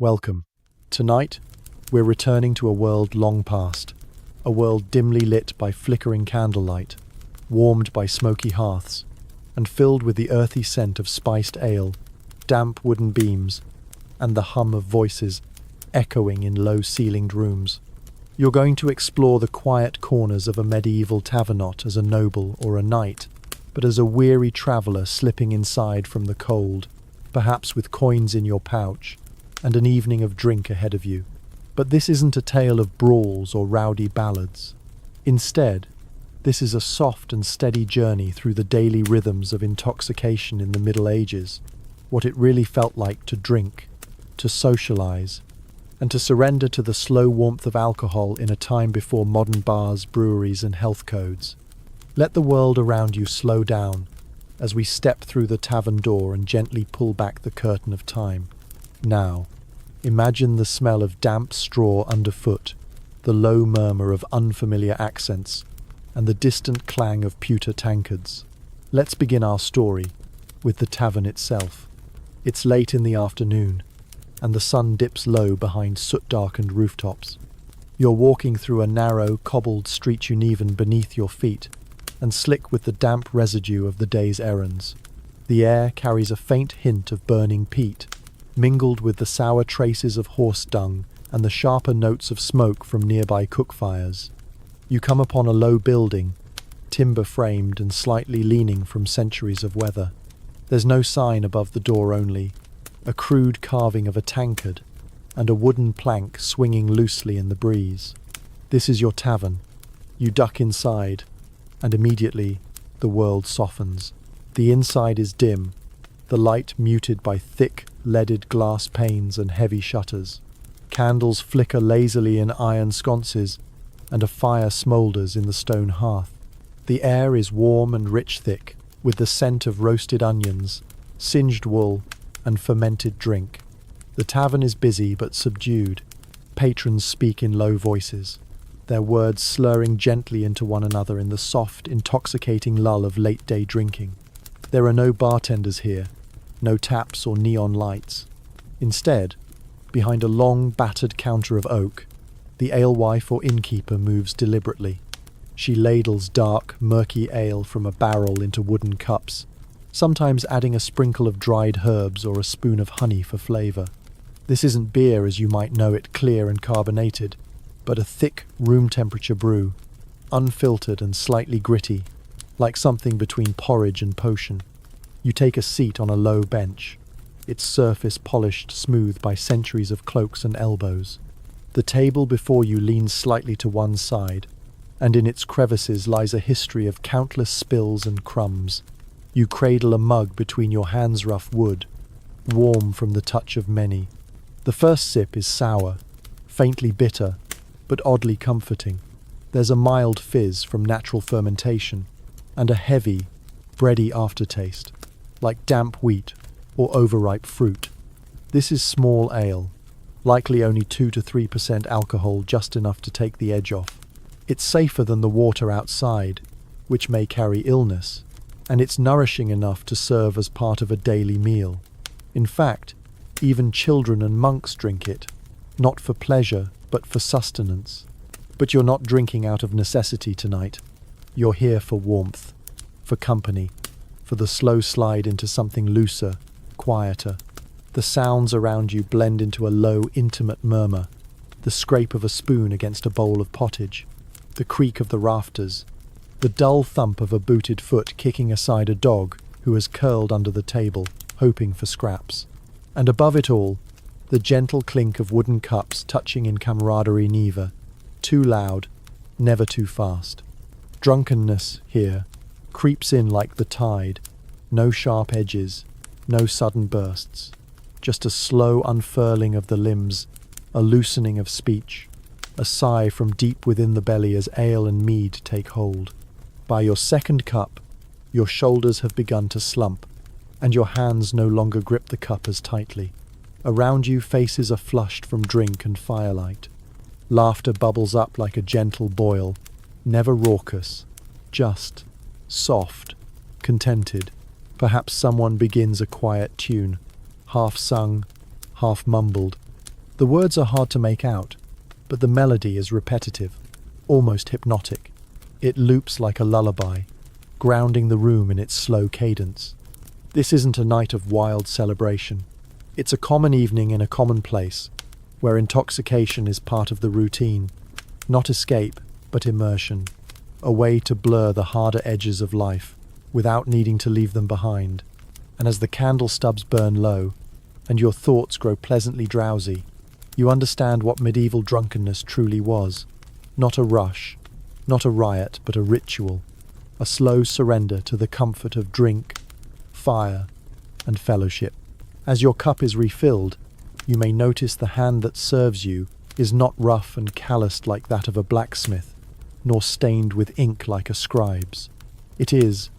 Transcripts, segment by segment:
Welcome. Tonight, we're returning to a world long past, a world dimly lit by flickering candlelight, warmed by smoky hearths, and filled with the earthy scent of spiced ale, damp wooden beams, and the hum of voices echoing in low-ceilinged rooms. You're going to explore the quiet corners of a medieval tavern not as a noble or a knight, but as a weary traveller slipping inside from the cold, perhaps with coins in your pouch, and an evening of drink ahead of you. But this isn't a tale of brawls or rowdy ballads. Instead, this is a soft and steady journey through the daily rhythms of intoxication in the Middle Ages, what it really felt like to drink, to socialize, and to surrender to the slow warmth of alcohol in a time before modern bars, breweries, and health codes. Let the world around you slow down as we step through the tavern door and gently pull back the curtain of time. Now, imagine the smell of damp straw underfoot, the low murmur of unfamiliar accents, and the distant clang of pewter tankards. Let's begin our story with the tavern itself. It's late in the afternoon, and the sun dips low behind soot-darkened rooftops. You're walking through a narrow, cobbled street uneven beneath your feet, and slick with the damp residue of the day's errands. The air carries a faint hint of burning peat, mingled with the sour traces of horse dung and the sharper notes of smoke from nearby cook fires. You come upon a low building, timber-framed and slightly leaning from centuries of weather. There's no sign above the door, only a crude carving of a tankard and a wooden plank swinging loosely in the breeze. This is your tavern. You duck inside, and immediately the world softens. The inside is dim, the light muted by thick, leaded glass panes and heavy shutters. Candles flicker lazily in iron sconces, and a fire smoulders in the stone hearth. The air is warm and rich thick, with the scent of roasted onions, singed wool, and fermented drink. The tavern is busy but subdued. Patrons speak in low voices, their words slurring gently into one another in the soft, intoxicating lull of late-day drinking. There are no bartenders here, no taps or neon lights. Instead, behind a long, battered counter of oak, the alewife or innkeeper moves deliberately. She ladles dark, murky ale from a barrel into wooden cups, sometimes adding a sprinkle of dried herbs or a spoon of honey for flavor. This isn't beer as you might know it, clear and carbonated, but a thick, room-temperature brew, unfiltered and slightly gritty, like something between porridge and potion. You take a seat on a low bench, its surface polished smooth by centuries of cloaks and elbows. The table before you leans slightly to one side, and in its crevices lies a history of countless spills and crumbs. You cradle a mug between your hands' rough wood, warm from the touch of many. The first sip is sour, faintly bitter, but oddly comforting. There's a mild fizz from natural fermentation, and a heavy, bready aftertaste, like damp wheat or overripe fruit. This is small ale, likely only 2 to 3% alcohol, just enough to take the edge off. It's safer than the water outside, which may carry illness, and it's nourishing enough to serve as part of a daily meal. In fact, even children and monks drink it, not for pleasure, but for sustenance. But you're not drinking out of necessity tonight. You're here for warmth, for company, for the slow slide into something looser, quieter. The sounds around you blend into a low, intimate murmur, the scrape of a spoon against a bowl of pottage, the creak of the rafters, the dull thump of a booted foot kicking aside a dog who has curled under the table, hoping for scraps. And above it all, the gentle clink of wooden cups touching in camaraderie, neither too loud, never too fast. Drunkenness here creeps in like the tide, no sharp edges, no sudden bursts, just a slow unfurling of the limbs, a loosening of speech, a sigh from deep within the belly as ale and mead take hold. By your second cup, your shoulders have begun to slump, and your hands no longer grip the cup as tightly. Around you, faces are flushed from drink and firelight. Laughter bubbles up like a gentle boil, never raucous, just soft, contented. Perhaps someone begins a quiet tune, half sung, half mumbled, The words are hard to make out, but the melody is repetitive, almost hypnotic. It loops like a lullaby, grounding the room in its slow cadence. This isn't a night of wild celebration. It's a common evening in a common place, where intoxication is part of the routine, not escape, but immersion, a way to blur the harder edges of life without needing to leave them behind. And as the candle stubs burn low, and your thoughts grow pleasantly drowsy, you understand what medieval drunkenness truly was. Not a rush, not a riot, but a ritual, a slow surrender to the comfort of drink, fire, and fellowship. As your cup is refilled, you may notice the hand that serves you is not rough and calloused like that of a blacksmith, nor stained with ink like a scribe's. It is,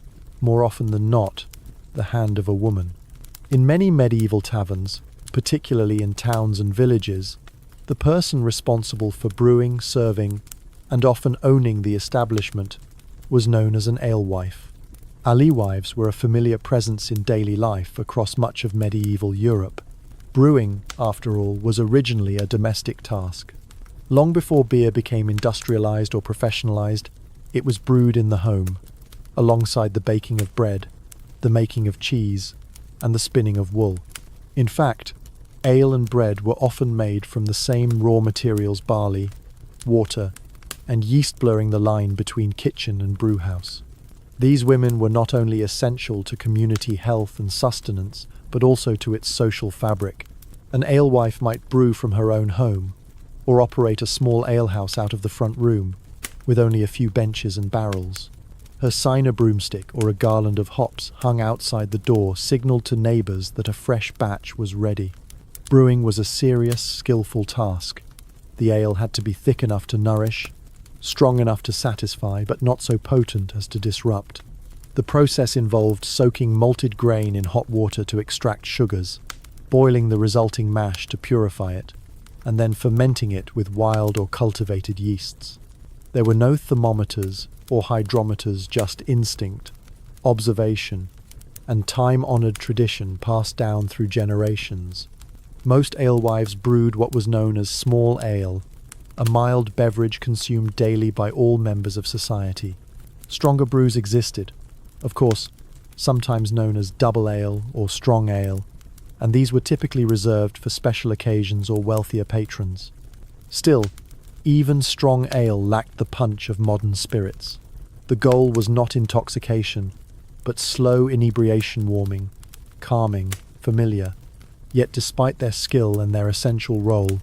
more often than not, the hand of a woman. In many medieval taverns, particularly in towns and villages, the person responsible for brewing, serving, and often owning the establishment was known as an alewife. Alewives were a familiar presence in daily life across much of medieval Europe. Brewing, after all, was originally a domestic task. Long before beer became industrialized or professionalized, it was brewed in the home, alongside the baking of bread, the making of cheese, and the spinning of wool. In fact, ale and bread were often made from the same raw materials: barley, water, and yeast, blurring the line between kitchen and brewhouse. These women were not only essential to community health and sustenance, but also to its social fabric. An alewife might brew from her own home, or operate a small alehouse out of the front room, with only a few benches and barrels. Her sign, a broomstick or a garland of hops hung outside the door, signaled to neighbours that a fresh batch was ready. Brewing was a serious, skillful task. The ale had to be thick enough to nourish, strong enough to satisfy, but not so potent as to disrupt. The process involved soaking malted grain in hot water to extract sugars, boiling the resulting mash to purify it, and then fermenting it with wild or cultivated yeasts. There were no thermometers or hydrometers, just instinct, observation, and time-honoured tradition passed down through generations. Most alewives brewed what was known as small ale, a mild beverage consumed daily by all members of society. Stronger brews existed, of course, sometimes known as double ale or strong ale, and these were typically reserved for special occasions or wealthier patrons. Still, even strong ale lacked the punch of modern spirits. The goal was not intoxication, but slow inebriation, warming, calming, familiar. Yet despite their skill and their essential role,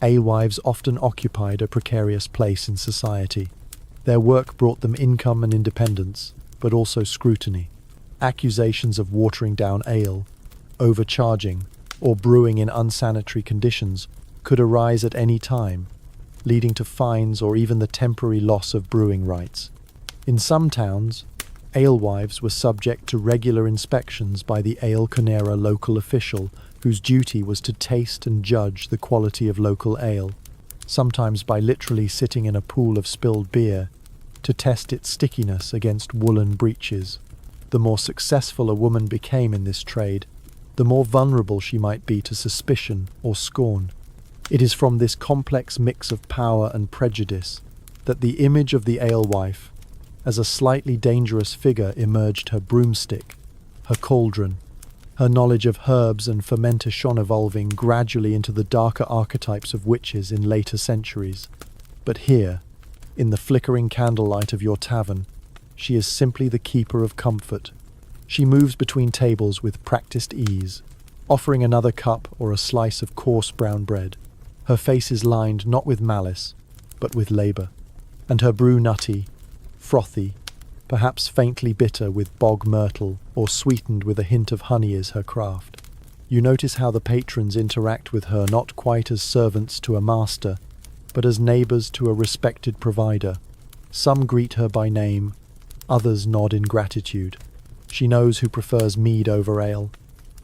alewives often occupied a precarious place in society. Their work brought them income and independence, but also scrutiny. Accusations of watering down ale, overcharging, or brewing in unsanitary conditions could arise at any time, leading to fines or even the temporary loss of brewing rights. In some towns, alewives were subject to regular inspections by the ale conera local official, whose duty was to taste and judge the quality of local ale, sometimes by literally sitting in a pool of spilled beer to test its stickiness against woolen breeches. The more successful a woman became in this trade, the more vulnerable she might be to suspicion or scorn. It is from this complex mix of power and prejudice that the image of the alewife as a slightly dangerous figure emerged: her broomstick, her cauldron, her knowledge of herbs and fermentation, evolving gradually into the darker archetypes of witches in later centuries. But here, in the flickering candlelight of your tavern, she is simply the keeper of comfort. She moves between tables with practiced ease, offering another cup or a slice of coarse brown bread. Her face is lined not with malice, but with labour, and her brew nutty, frothy, perhaps faintly bitter with bog myrtle or sweetened with a hint of honey is her craft. You notice how the patrons interact with her not quite as servants to a master, but as neighbours to a respected provider. Some greet her by name, others nod in gratitude. She knows who prefers mead over ale,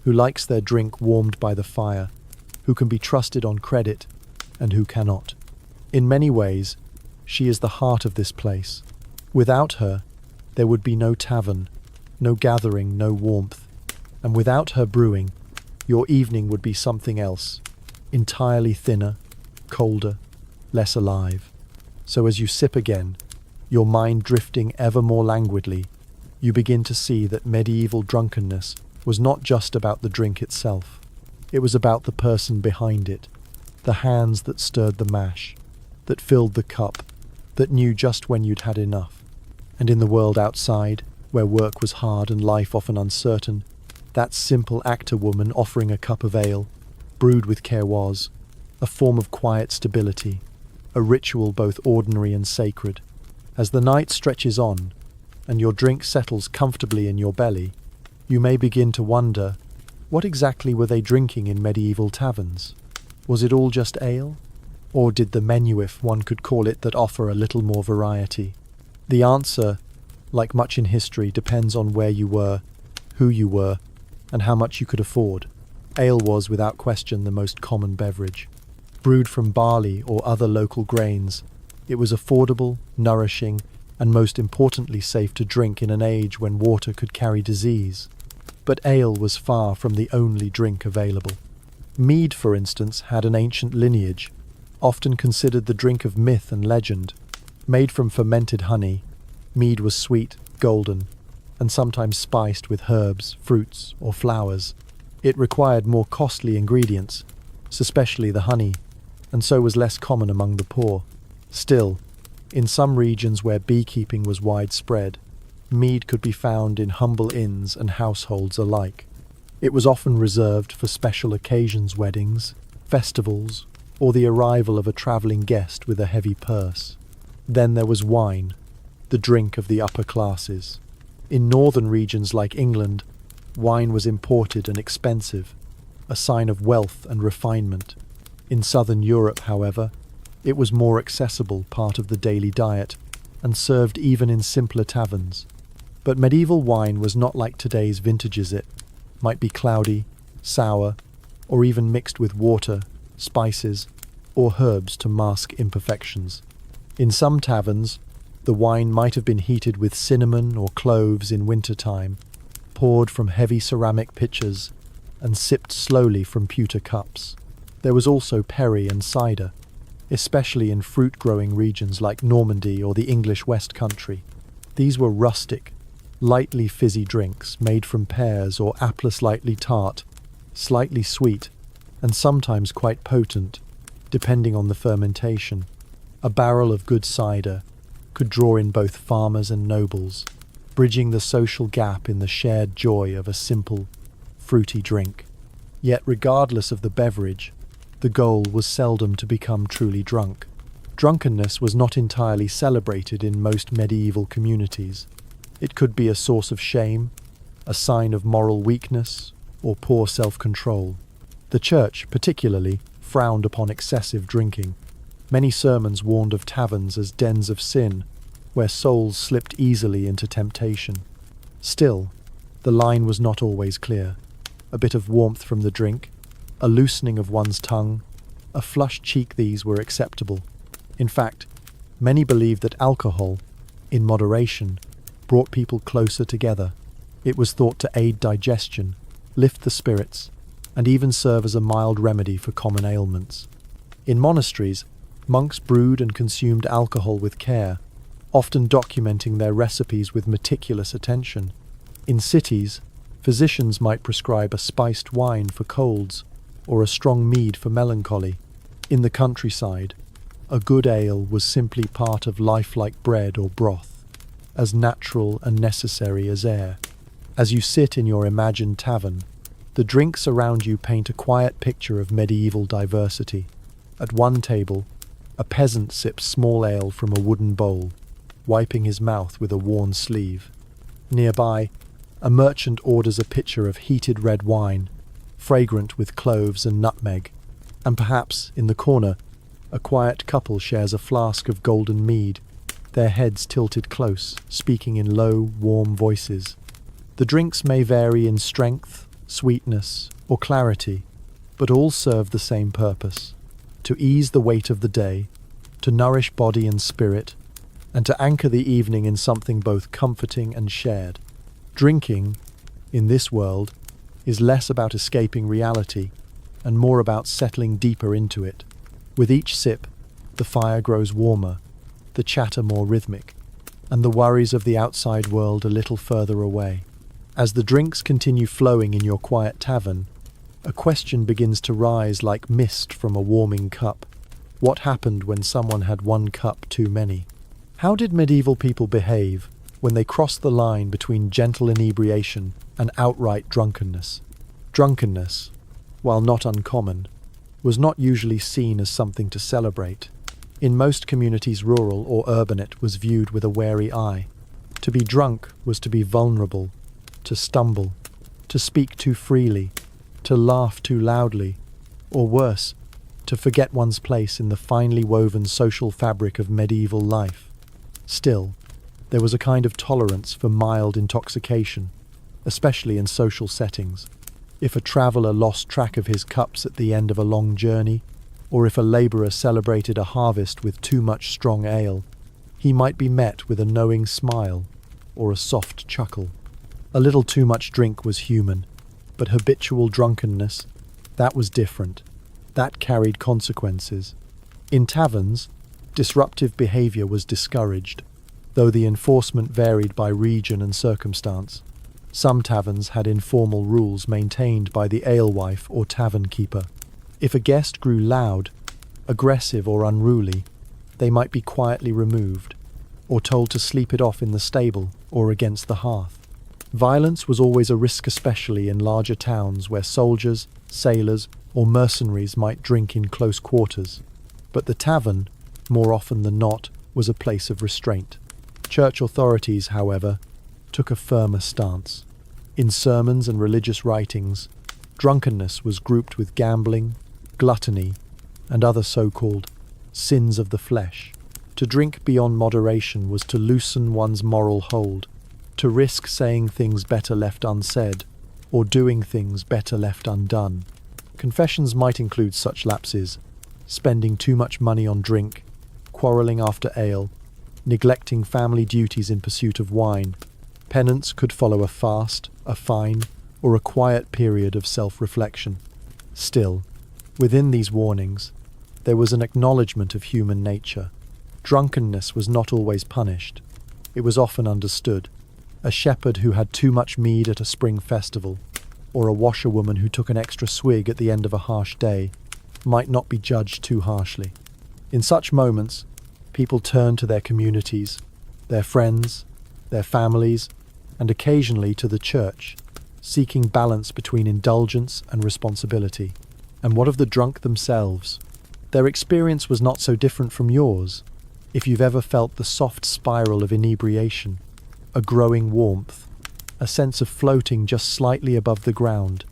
who likes their drink warmed by the fire, who can be trusted on credit, and who cannot. In many ways, she is the heart of this place. Without her, there would be no tavern, no gathering, no warmth. And without her brewing, your evening would be something else. entirely thinner, colder, less alive. So as you sip again, your mind drifting ever more languidly, you begin to see that medieval drunkenness was not just about the drink itself. It was about the person behind it, the hands that stirred the mash, that filled the cup, that knew just when you'd had enough. And in the world outside, where work was hard and life often uncertain, that simple actor woman offering a cup of ale, brewed with care, was a form of quiet stability, a ritual both ordinary and sacred. As the night stretches on, and your drink settles comfortably in your belly, you may begin to wonder, what exactly were they drinking in medieval taverns? Was it all just ale? Or did the menu, if one could call it, that offer a little more variety? The answer, like much in history, depends on where you were, who you were, and how much you could afford. Ale was, without question, the most common beverage. Brewed from barley or other local grains, it was affordable, nourishing, and most importantly safe to drink in an age when water could carry disease. But ale was far from the only drink available. Mead, for instance, had an ancient lineage, often considered the drink of myth and legend. Made from fermented honey, mead was sweet, golden, and sometimes spiced with herbs, fruits, or flowers. It required more costly ingredients, especially the honey, and so was less common among the poor. Still, in some regions where beekeeping was widespread, mead could be found in humble inns and households alike. It was often reserved for special occasions, weddings, festivals, or the arrival of a travelling guest with a heavy purse. Then there was wine, the drink of the upper classes. In northern regions like England, wine was imported and expensive, a sign of wealth and refinement. In southern Europe, however, it was more accessible, part of the daily diet, and served even in simpler taverns. But medieval wine was not like today's vintages. It might be cloudy, sour, or even mixed with water, spices, or herbs to mask imperfections. In some taverns, the wine might have been heated with cinnamon or cloves in wintertime, poured from heavy ceramic pitchers, and sipped slowly from pewter cups. There was also perry and cider, especially in fruit-growing regions like Normandy or the English West Country. These were rustic, lightly fizzy drinks made from pears or apple, slightly tart, slightly sweet, and sometimes quite potent, depending on the fermentation. A barrel of good cider could draw in both farmers and nobles, bridging the social gap in the shared joy of a simple, fruity drink. Yet regardless of the beverage, the goal was seldom to become truly drunk. Drunkenness was not entirely celebrated in most medieval communities. It could be a source of shame, a sign of moral weakness, or poor self-control. The church, particularly, frowned upon excessive drinking. Many sermons warned of taverns as dens of sin, where souls slipped easily into temptation. Still, the line was not always clear. A bit of warmth from the drink, a loosening of one's tongue, a flushed cheek, these were acceptable. In fact, many believed that alcohol, in moderation, brought people closer together. It was thought to aid digestion, lift the spirits, and even serve as a mild remedy for common ailments. In monasteries, monks brewed and consumed alcohol with care, often documenting their recipes with meticulous attention. In cities, physicians might prescribe a spiced wine for colds or a strong mead for melancholy. In the countryside, a good ale was simply part of life, like bread or broth, as natural and necessary as air. As you sit in your imagined tavern, the drinks around you paint a quiet picture of medieval diversity. At one table, a peasant sips small ale from a wooden bowl, wiping his mouth with a worn sleeve. Nearby, a merchant orders a pitcher of heated red wine, fragrant with cloves and nutmeg, and perhaps, in the corner, a quiet couple shares a flask of golden mead, their heads tilted close, speaking in low, warm voices. The drinks may vary in strength, sweetness, or clarity, but all serve the same purpose: to ease the weight of the day, to nourish body and spirit, and to anchor the evening in something both comforting and shared. Drinking, in this world, is less about escaping reality and more about settling deeper into it. With each sip, the fire grows warmer, the chatter more rhythmic, and the worries of the outside world a little further away. As the drinks continue flowing in your quiet tavern, a question begins to rise like mist from a warming cup. What happened when someone had one cup too many? How did medieval people behave when they crossed the line between gentle inebriation and outright drunkenness? Drunkenness, while not uncommon, was not usually seen as something to celebrate. In most communities, rural or urban, it was viewed with a wary eye. To be drunk was to be vulnerable, to stumble, to speak too freely, to laugh too loudly, or worse, to forget one's place in the finely woven social fabric of medieval life. Still, there was a kind of tolerance for mild intoxication, especially in social settings. If a traveller lost track of his cups at the end of a long journey, or if a labourer celebrated a harvest with too much strong ale, he might be met with a knowing smile or a soft chuckle. A little too much drink was human, but habitual drunkenness, that was different. That carried consequences. In taverns, disruptive behaviour was discouraged, though the enforcement varied by region and circumstance. Some taverns had informal rules maintained by the alewife or tavern keeper. If a guest grew loud, aggressive or unruly, they might be quietly removed, or told to sleep it off in the stable or against the hearth. Violence was always a risk, especially in larger towns where soldiers, sailors, or mercenaries might drink in close quarters. But the tavern, more often than not, was a place of restraint. Church authorities, however, took a firmer stance. In sermons and religious writings, drunkenness was grouped with gambling, gluttony, and other so-called sins of the flesh. To drink beyond moderation was to loosen one's moral hold, to risk saying things better left unsaid, or doing things better left undone. Confessions might include such lapses: spending too much money on drink, quarrelling after ale, neglecting family duties in pursuit of wine. Penance could follow a fast, a fine, or a quiet period of self-reflection. Still, within these warnings, there was an acknowledgement of human nature. Drunkenness was not always punished. It was often understood. A shepherd who had too much mead at a spring festival, or a washerwoman who took an extra swig at the end of a harsh day, might not be judged too harshly. In such moments, people turned to their communities, their friends, their families, and occasionally to the church, seeking balance between indulgence and responsibility. And what of the drunk themselves? Their experience was not so different from yours. If you've ever felt the soft spiral of inebriation, a growing warmth, a sense of floating just slightly above the ground,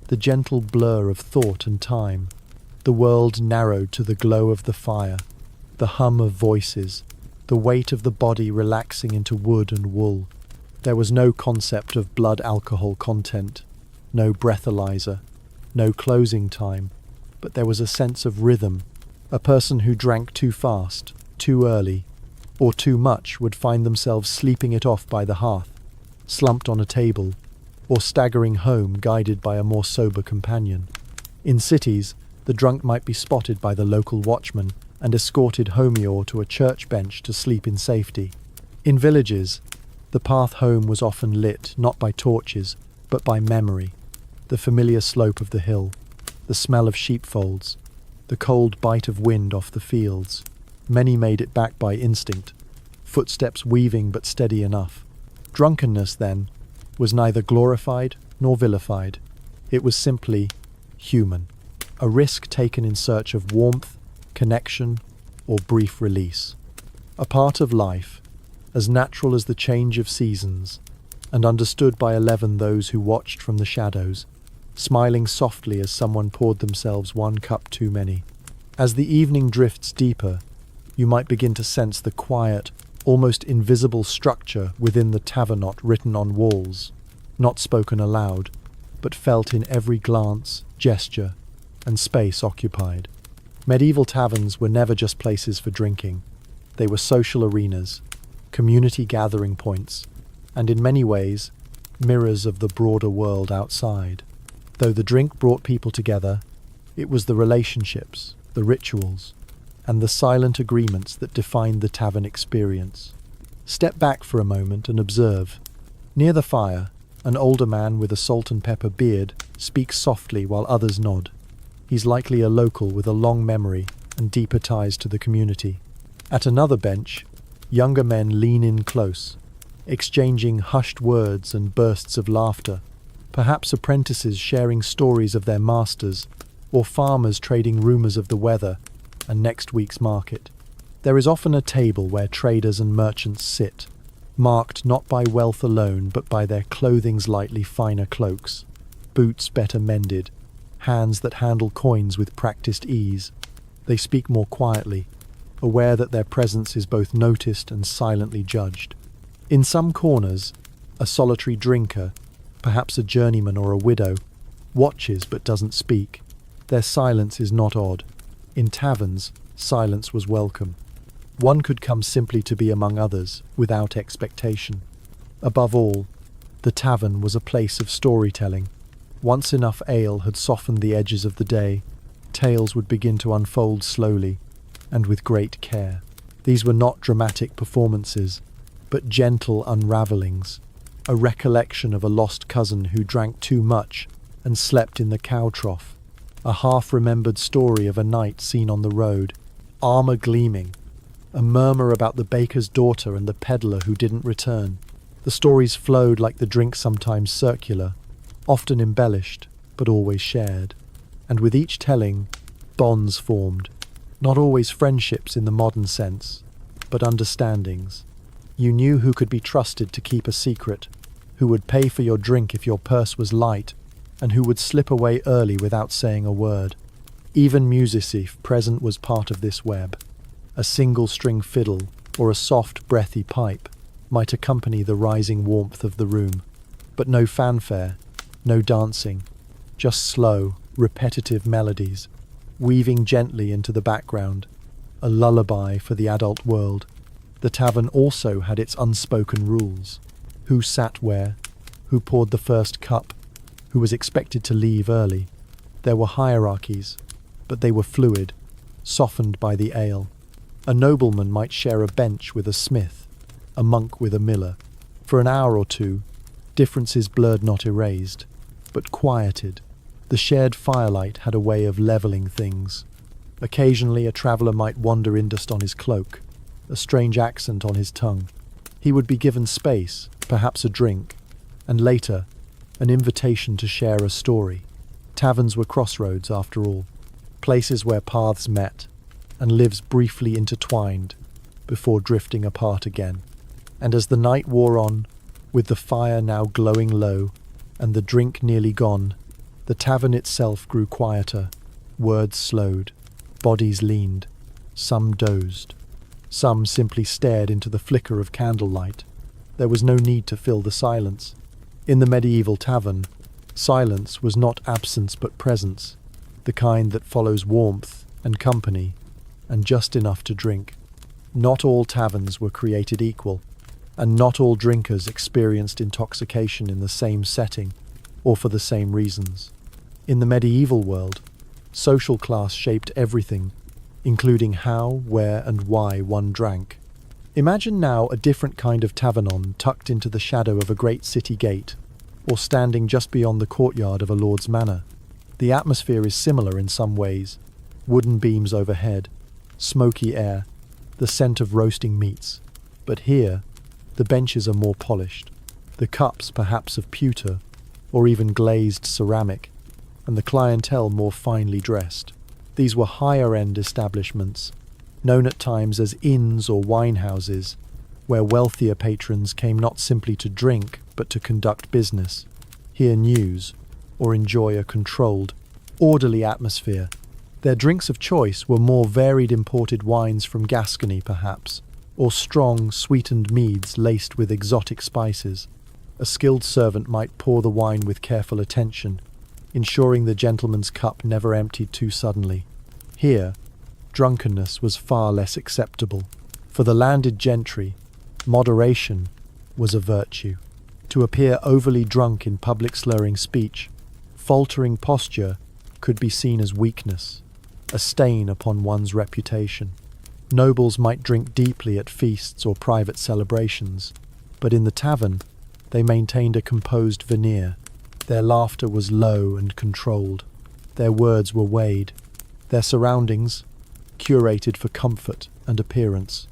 the gentle blur of thought and time, the world narrowed to the glow of the fire, the hum of voices, the weight of the body relaxing into wood and wool. There was no concept of blood alcohol content, no breathalyzer, no closing time, but there was a sense of rhythm. A person who drank too fast, too early, or too much would find themselves sleeping it off by the hearth, slumped on a table, or staggering home guided by a more sober companion. In cities, the drunk might be spotted by the local watchman and escorted homeward to a church bench to sleep in safety. In villages, the path home was often lit not by torches, but by memory, the familiar slope of the hill, the smell of sheepfolds, the cold bite of wind off the fields. Many made it back by instinct, footsteps weaving but steady enough. Drunkenness, then, was neither glorified nor vilified. It was simply human, a risk taken in search of warmth, connection, or brief release. A part of life, as natural as the change of seasons, and understood by 11 those who watched from the shadows, smiling softly as someone poured themselves one cup too many. As the evening drifts deeper, you might begin to sense the quiet, almost invisible structure within the tavernot written on walls, not spoken aloud, but felt in every glance, gesture, and space occupied. Medieval taverns were never just places for drinking. They were social arenas, community gathering points, and in many ways, mirrors of the broader world outside. Though the drink brought people together, It was the relationships, the rituals, and the silent agreements that defined the tavern experience. Step back for a moment and observe. Near the fire, an older man with a salt and pepper beard speaks softly while others nod. He's likely a local with a long memory and deeper ties to the community. At another bench, younger men lean in close, exchanging hushed words and bursts of laughter, perhaps apprentices sharing stories of their masters, or farmers trading rumors of the weather and next week's market. There is often a table where traders and merchants sit, marked not by wealth alone but by their clothing's lightly finer cloaks, boots better mended, hands that handle coins with practiced ease. They speak more quietly, aware that their presence is both noticed and silently judged. In some corners, a solitary drinker, perhaps a journeyman or a widow, watches but doesn't speak. Their silence is not odd. In taverns, silence was welcome. One could come simply to be among others, without expectation. Above all, the tavern was a place of storytelling. Once enough ale had softened the edges of the day, tales would begin to unfold slowly, and with great care. These were not dramatic performances, but gentle unravelings, a recollection of a lost cousin who drank too much and slept in the cow trough, a half-remembered story of a night seen on the road, armour gleaming, a murmur about the baker's daughter and the peddler who didn't return. The stories flowed like the drink, sometimes circular, often embellished, but always shared. And with each telling, bonds formed, not always friendships in the modern sense, but understandings. You knew who could be trusted to keep a secret, who would pay for your drink if your purse was light, and who would slip away early without saying a word. Even music present was part of this web. A single-string fiddle or a soft, breathy pipe might accompany the rising warmth of the room, but no fanfare, no dancing, just slow, repetitive melodies, weaving gently into the background, a lullaby for the adult world. The tavern also had its unspoken rules. Who sat where, who poured the first cup, who was expected to leave early. There were hierarchies, but they were fluid, softened by the ale. A nobleman might share a bench with a smith, a monk with a miller. For an hour or two, differences blurred, not erased, but quieted. The shared firelight had a way of levelling things. Occasionally a traveller might wander in dust on his cloak, a strange accent on his tongue. He would be given space, perhaps a drink, and later, an invitation to share a story. Taverns were crossroads, after all, places where paths met and lives briefly intertwined before drifting apart again. And as the night wore on, with the fire now glowing low and the drink nearly gone, the tavern itself grew quieter. Words slowed, bodies leaned, some dozed, some simply stared into the flicker of candlelight. There was no need to fill the silence. In the medieval tavern, silence was not absence but presence, the kind that follows warmth and company, and just enough to drink. Not all taverns were created equal, and not all drinkers experienced intoxication in the same setting, or for the same reasons. In the medieval world, social class shaped everything, including how, where, and why one drank. Imagine now a different kind of tavernon tucked into the shadow of a great city gate, or standing just beyond the courtyard of a lord's manor. The atmosphere is similar in some ways. Wooden beams overhead, smoky air, the scent of roasting meats. But here, the benches are more polished, the cups perhaps of pewter, or even glazed ceramic, and the clientele more finely dressed. These were higher-end establishments, known at times as inns or wine houses, where wealthier patrons came not simply to drink, but to conduct business, hear news, or enjoy a controlled, orderly atmosphere. Their drinks of choice were more varied imported wines from Gascony, perhaps, or strong, sweetened meads laced with exotic spices. A skilled servant might pour the wine with careful attention, ensuring the gentleman's cup never emptied too suddenly. Here, drunkenness was far less acceptable. For the landed gentry, moderation was a virtue. To appear overly drunk in public, slurring speech, faltering posture, could be seen as weakness, a stain upon one's reputation. Nobles might drink deeply at feasts or private celebrations, but in the tavern, they maintained a composed veneer. Their laughter was low and controlled. Their words were weighed. Their surroundings, curated for comfort and appearance.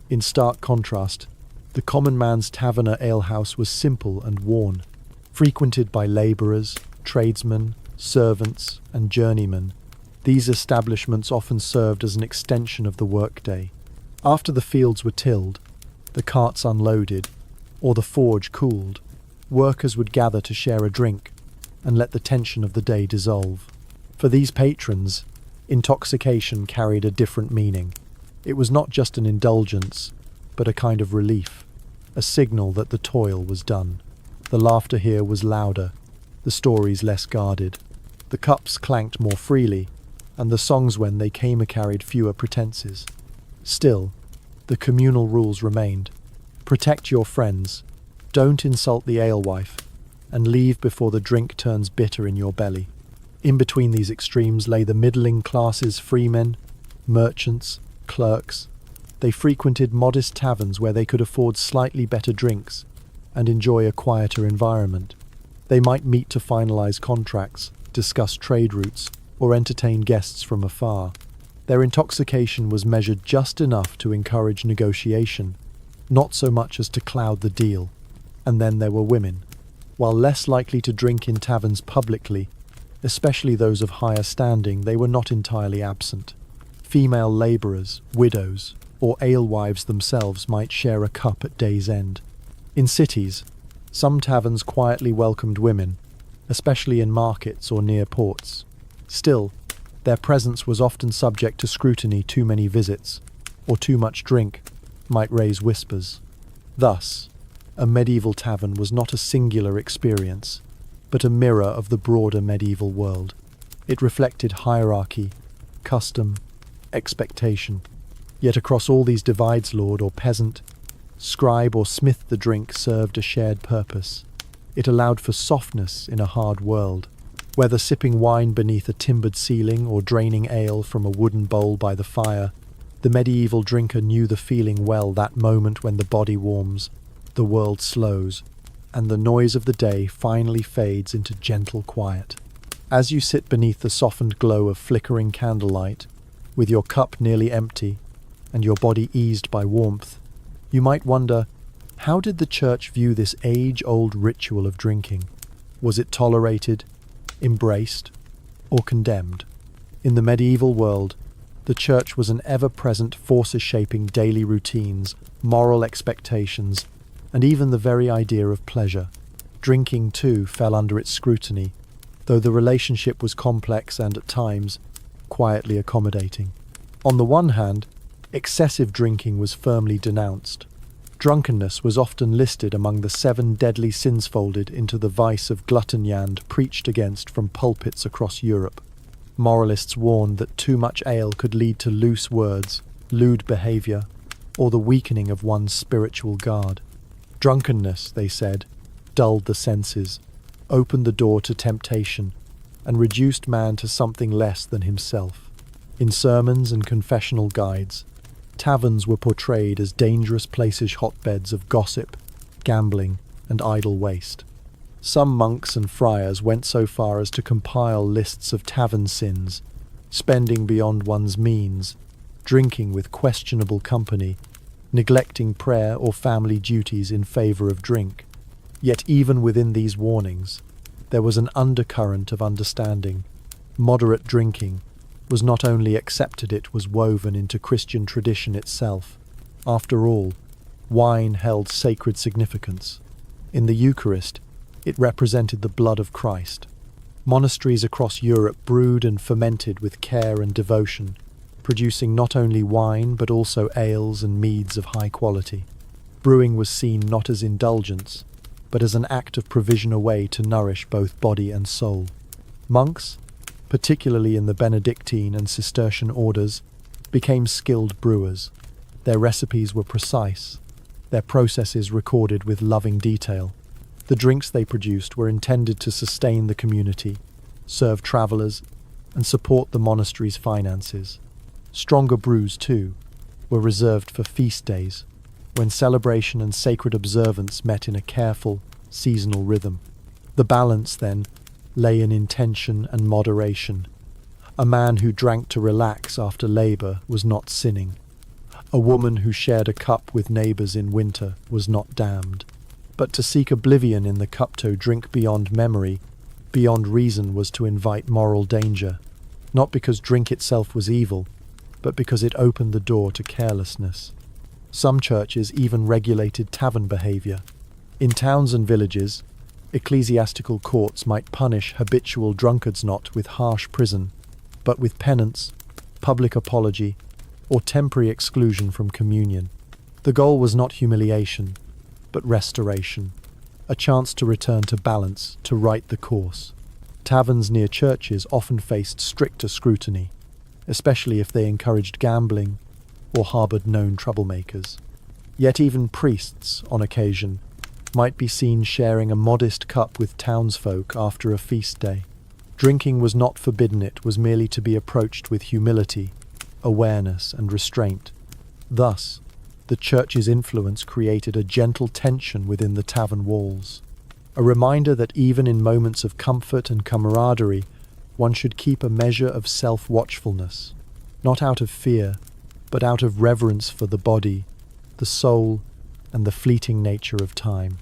In stark contrast, the common man's taverner alehouse was simple and worn, frequented by labourers, tradesmen, servants, and journeymen. These establishments often served as an extension of the workday. After the fields were tilled, the carts unloaded, or the forge cooled, workers would gather to share a drink and let the tension of the day dissolve. For these patrons, intoxication carried a different meaning. It was not just an indulgence, but a kind of relief, a signal that the toil was done. The laughter here was louder, the stories less guarded. The cups clanked more freely, and the songs when they came carried fewer pretenses. Still, the communal rules remained. Protect your friends, don't insult the alewife, and leave before the drink turns bitter in your belly. In between these extremes lay the middling classes, freemen, merchants, clerks. They frequented modest taverns where they could afford slightly better drinks and enjoy a quieter environment. They might meet to finalize contracts, discuss trade routes, or entertain guests from afar. Their intoxication was measured just enough to encourage negotiation, not so much as to cloud the deal. And then there were women. While less likely to drink in taverns publicly, especially those of higher standing, they were not entirely absent. Female labourers, widows, or alewives themselves might share a cup at day's end. In cities, some taverns quietly welcomed women, especially in markets or near ports. Still, their presence was often subject to scrutiny. Too many visits, or too much drink, might raise whispers. Thus, a medieval tavern was not a singular experience, but a mirror of the broader medieval world. It reflected hierarchy, custom, expectation. Yet across all these divides, lord or peasant, scribe or smith, the drink served a shared purpose. It allowed for softness in a hard world. Whether sipping wine beneath a timbered ceiling or draining ale from a wooden bowl by the fire, the medieval drinker knew the feeling well, that moment when the body warms, the world slows, and the noise of the day finally fades into gentle quiet. As you sit beneath the softened glow of flickering candlelight, with your cup nearly empty and your body eased by warmth, you might wonder, how did the church view this age-old ritual of drinking? Was it tolerated, embraced, or condemned? In the medieval world, the church was an ever-present force shaping daily routines, moral expectations, and even the very idea of pleasure. Drinking, too, fell under its scrutiny, though the relationship was complex and, at times, quietly accommodating. On the one hand, excessive drinking was firmly denounced. Drunkenness was often listed among the 7 deadly sins, folded into the vice of gluttony and preached against from pulpits across Europe. Moralists warned that too much ale could lead to loose words, lewd behaviour, or the weakening of one's spiritual guard. Drunkenness, they said, dulled the senses, opened the door to temptation, and reduced man to something less than himself. In sermons and confessional guides, taverns were portrayed as dangerous places, hotbeds of gossip, gambling, and idle waste. Some monks and friars went so far as to compile lists of tavern sins: spending beyond one's means, drinking with questionable company, neglecting prayer or family duties in favour of drink. Yet even within these warnings, there was an undercurrent of understanding. Moderate drinking was not only accepted, it was woven into Christian tradition itself. After all, wine held sacred significance. In the Eucharist, it represented the blood of Christ. Monasteries across Europe brewed and fermented with care and devotion, producing not only wine but also ales and meads of high quality. Brewing was seen not as indulgence, but as an act of provision, a way to nourish both body and soul. Monks, particularly in the Benedictine and Cistercian orders, became skilled brewers. Their recipes were precise, their processes recorded with loving detail. The drinks they produced were intended to sustain the community, serve travellers, and support the monastery's finances. Stronger brews, too, were reserved for feast days, when celebration and sacred observance met in a careful, seasonal rhythm. The balance, then, lay in intention and moderation. A man who drank to relax after labour was not sinning. A woman who shared a cup with neighbours in winter was not damned. But to seek oblivion in the cup to drink beyond memory, beyond reason, was to invite moral danger, not because drink itself was evil, but because it opened the door to carelessness. Some churches even regulated tavern behaviour. In towns and villages, ecclesiastical courts might punish habitual drunkards not with harsh prison, but with penance, public apology, or temporary exclusion from communion. The goal was not humiliation, but restoration, a chance to return to balance, to right the course. Taverns near churches often faced stricter scrutiny, especially if they encouraged gambling or harboured known troublemakers. Yet even priests, on occasion, might be seen sharing a modest cup with townsfolk after a feast day. Drinking was not forbidden, it was merely to be approached with humility, awareness, and restraint. Thus, the church's influence created a gentle tension within the tavern walls, a reminder that even in moments of comfort and camaraderie, one should keep a measure of self-watchfulness, not out of fear, but out of reverence for the body, the soul, and the fleeting nature of time.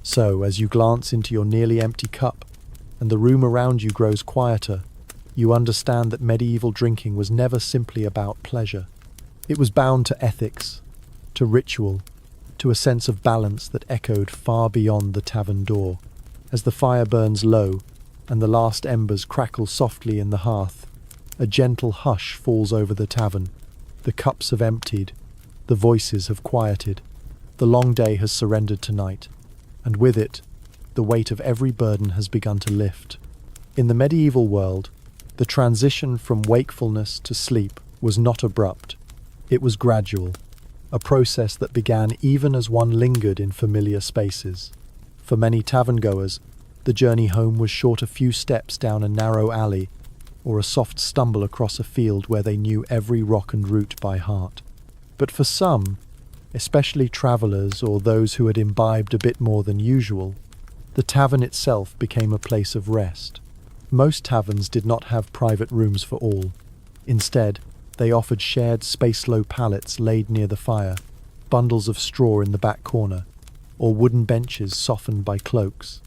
So, as you glance into your nearly empty cup, and the room around you grows quieter, you understand that medieval drinking was never simply about pleasure. It was bound to ethics, to ritual, to a sense of balance that echoed far beyond the tavern door. As the fire burns low, and the last embers crackle softly in the hearth, a gentle hush falls over the tavern. The cups have emptied, the voices have quieted, the long day has surrendered to night, and with it, the weight of every burden has begun to lift. In the medieval world, the transition from wakefulness to sleep was not abrupt. It was gradual, a process that began even as one lingered in familiar spaces. For many tavern-goers, the journey home was short a few steps down a narrow alley, or a soft stumble across a field where they knew every rock and root by heart. But for some, especially travellers or those who had imbibed a bit more than usual, the tavern itself became a place of rest. Most taverns did not have private rooms for all. Instead, they offered shared space-low pallets laid near the fire, bundles of straw in the back corner, or wooden benches softened by cloaks.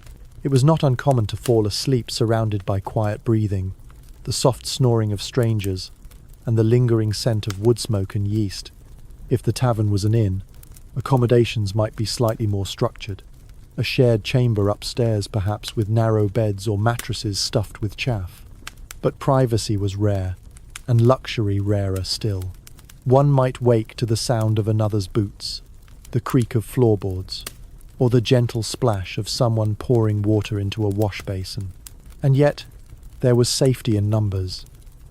It was not uncommon to fall asleep surrounded by quiet breathing, the soft snoring of strangers, and the lingering scent of wood smoke and yeast. If the tavern was an inn, accommodations might be slightly more structured. A shared chamber upstairs, perhaps, with narrow beds or mattresses stuffed with chaff. But privacy was rare, and luxury rarer still. One might wake to the sound of another's boots, the creak of floorboards, or the gentle splash of someone pouring water into a wash basin. And yet, there was safety in numbers.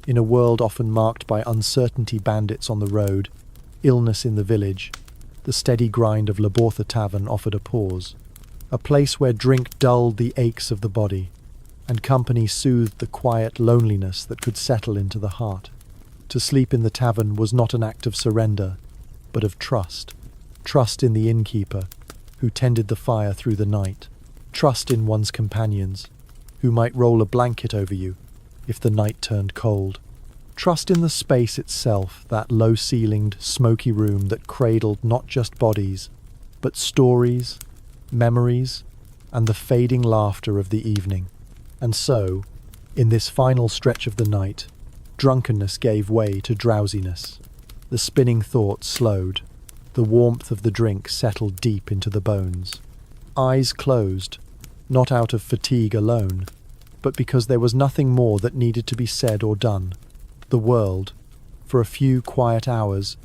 In a world often marked by uncertainty, bandits on the road, illness in the village, the steady grind of Labortha Tavern offered a pause. A place where drink dulled the aches of the body, and company soothed the quiet loneliness that could settle into the heart. To sleep in the tavern was not an act of surrender, but of trust. Trust in the innkeeper, who tended the fire through the night. Trust in one's companions, who might roll a blanket over you if the night turned cold. Trust in the space itself, that low-ceilinged, smoky room that cradled not just bodies, but stories, memories, and the fading laughter of the evening. And so, in this final stretch of the night, drunkenness gave way to drowsiness. The spinning thoughts slowed. The warmth of the drink settled deep into the bones. Eyes closed, not out of fatigue alone, but because there was nothing more that needed to be said or done. The world, for a few quiet hours,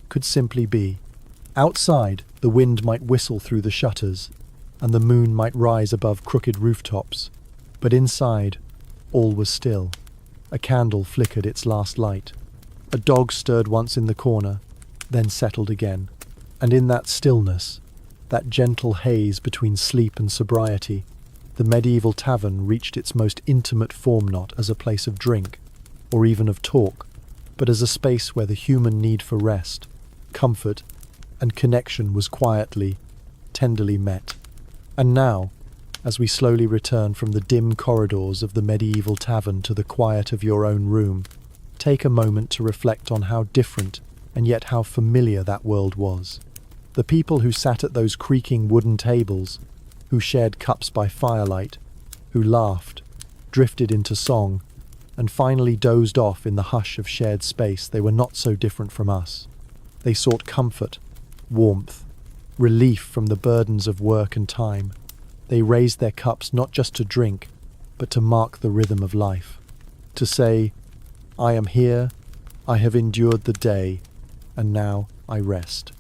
could simply be. Outside, the wind might whistle through the shutters, and the moon might rise above crooked rooftops, but inside, all was still. A candle flickered its last light. A dog stirred once in the corner, then settled again. And in that stillness, that gentle haze between sleep and sobriety, the medieval tavern reached its most intimate form, not as a place of drink, or even of talk, but as a space where the human need for rest, comfort, and connection was quietly, tenderly met. And now, as we slowly return from the dim corridors of the medieval tavern to the quiet of your own room, take a moment to reflect on how different and yet how familiar that world was. The people who sat at those creaking wooden tables, who shared cups by firelight, who laughed, drifted into song, and finally dozed off in the hush of shared space, they were not so different from us. They sought comfort, warmth, relief from the burdens of work and time. They raised their cups not just to drink, but to mark the rhythm of life. To say, I am here, I have endured the day, and now I rest.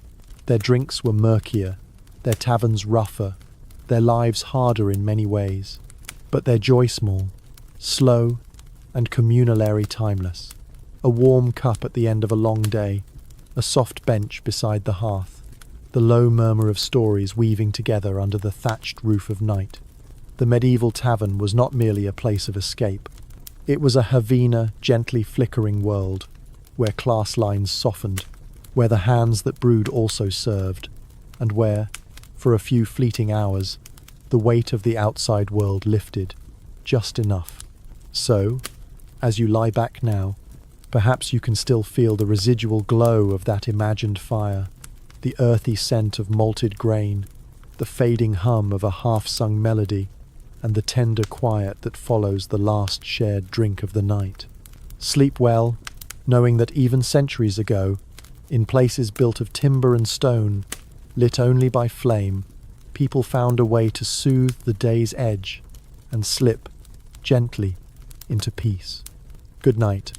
Their drinks were murkier, their taverns rougher, their lives harder in many ways, but their joy small, slow, and communal timeless. A warm cup at the end of a long day, a soft bench beside the hearth, the low murmur of stories weaving together under the thatched roof of night. The medieval tavern was not merely a place of escape. It was a Havana, gently flickering world, where class lines softened, where the hands that brewed also served, and where, for a few fleeting hours, the weight of the outside world lifted, just enough. So, as you lie back now, perhaps you can still feel the residual glow of that imagined fire, the earthy scent of malted grain, the fading hum of a half-sung melody, and the tender quiet that follows the last shared drink of the night. Sleep well, knowing that even centuries ago, in places built of timber and stone, lit only by flame, people found a way to soothe the day's edge and slip, gently, into peace. Good night.